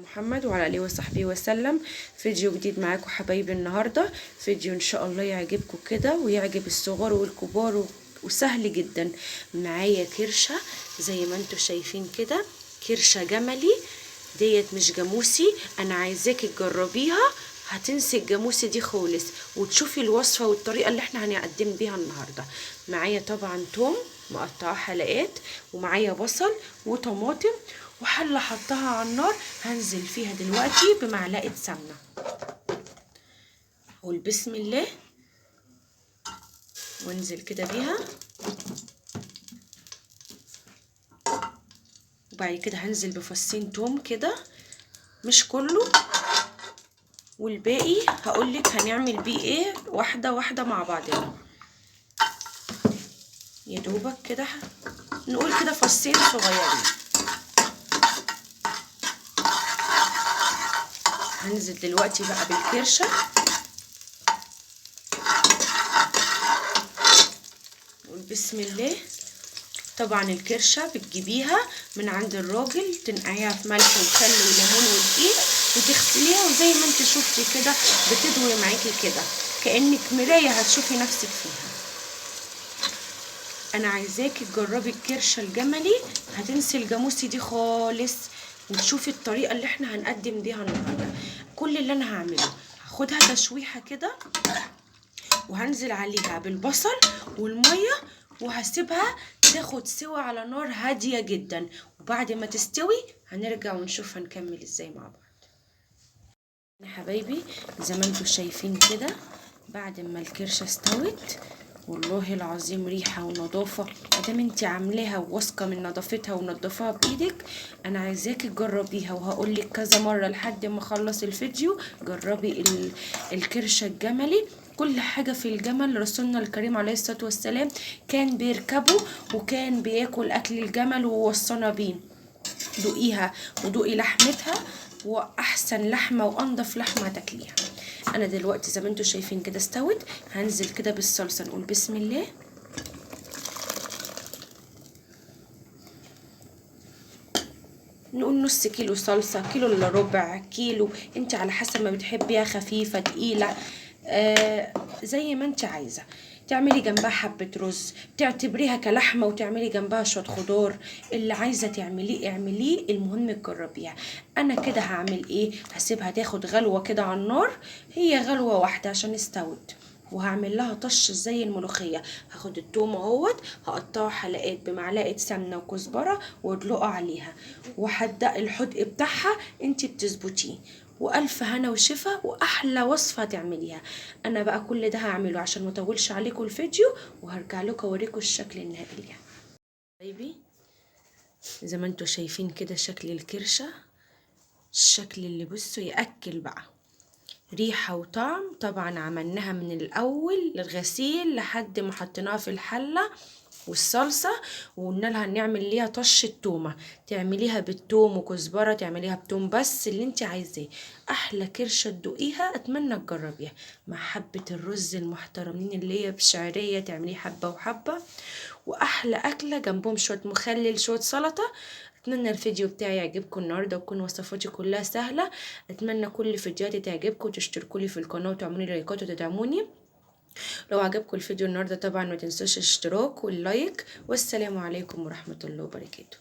محمد وعلى اله وصحبه وسلم. فيديو جديد معاكم حبايبي. النهارده فيديو ان شاء الله يعجبكم كده ويعجب الصغار والكبار وسهل جدا. معايا كرشه زي ما انتم شايفين كده، كرشه جملي ديت مش جاموسي. انا عايزاكي تجربيها، هتنسي الجاموسي دي خالص وتشوفي الوصفه والطريقه اللي احنا هنقدم بيها النهارده. معايا طبعا توم مقطعه حلقات، ومعايا بصل وطماطم، وحله حطها على النار هنزل فيها دلوقتي بمعلقه سمنه. قول بسم الله وانزل كده بيها، وبعد كده هنزل بفصين توم كده، مش كله، والباقي هقولك هنعمل بيه ايه واحده واحده مع بعضنا. يا دوبك كده نقول كده فصين صغيرين. هنزل دلوقتي بقى بالكرشه، نقول بسم الله. طبعا الكرشه بتجيبيها من عند الراجل، تنقعيها في ملح وخل وليمون ودقيق وتغسليها، وزي ما انت شفتي كده بتدوي معاكي كده كأنك مرايه، هتشوفي نفسك فيها. انا عايزاكي تجربي الكرشه الجملي، هتنسي الجاموسي دي خالص وتشوفي الطريقه اللي احنا هنقدم بيها النهارده. كل اللي انا هعمله هاخدها تشويحه كده، وهنزل عليها بالبصل والميه، وهسيبها تاخد سوا على نار هاديه جدا، وبعد ما تستوي هنرجع ونشوف هنكمل ازاي مع بعض. يا حبايبي زي ما انتم شايفين كده، بعد ما الكرشه استوت والله العظيم ريحه ونظافه، ادام انت عاملاها وواثقه من نظافتها ونضفاها بايدك، انا عايزاكي تجربيها. وهقولك كذا مره لحد ما اخلص الفيديو جربي الكرشه الجملي. كل حاجه في الجمل رسولنا الكريم عليه الصلاه والسلام كان بيركبه وكان بياكل اكل الجمل ووصانا بيه. دوقيها ودوقي لحمتها، واحسن لحمه وانضف لحمه هتاكليها. انا دلوقتي زي ما انتم شايفين كده استوت، هنزل كده بالصلصه. نقول بسم الله. نقول نص كيلو صلصه، كيلو الا ربع كيلو، انت على حسب ما بتحبيها، خفيفه تقيله، زي ما انت عايزه. تعملي جنبها حبه رز، تعتبريها كلحمه وتعملي جنبها شويه خضار، اللي عايزه تعمليه اعمليه، المهم تجربيها. انا كده هعمل ايه، هسيبها تاخد غلوه كده على النار، هي غلوه واحده عشان استوت، وهعمل لها طش زي الملوخيه. هاخد التوم اهوت هقطعه حلقات بمعلقه سمنه وكزبره وادلقه عليها، وهدق الحدق بتاعها انتي بتظبطيه، والف هنا وشفا واحلى وصفه تعمليها. انا بقى كل ده هعمله عشان مطولش عليكم الفيديو، وهرجع لكم اوريكم الشكل النهائي ليها. طيبي زي ما انتوا شايفين كده شكل الكرشه، الشكل اللي بصوا ياكل بقى، ريحة وطعم. طبعا عملناها من الاول للغسيل لحد ما حطيناها في الحلة والصلصة، وقلنا لها نعمل ليها طش التومة، تعمليها بالتوم وكزبرة، تعمليها بتوم بس اللي انت عايزاه. احلى كرشة تدوقيها، اتمنى تجربيها مع حبة الرز المحترمين اللي هي بشعرية، تعمليه حبة وحبة، واحلى اكلة جنبهم شوية مخلل شوية سلطة. اتمنى الفيديو بتاعي يعجبكم النهارده وتكون وصفاتي كلها سهله. اتمنى كل فيديوهاتي تعجبكم، وتشتركوا لي في القناه وتعملوا لي لايكات وتدعموني. لو عجبكم الفيديو النهارده طبعا ما تنسوش الاشتراك واللايك، والسلام عليكم ورحمه الله وبركاته.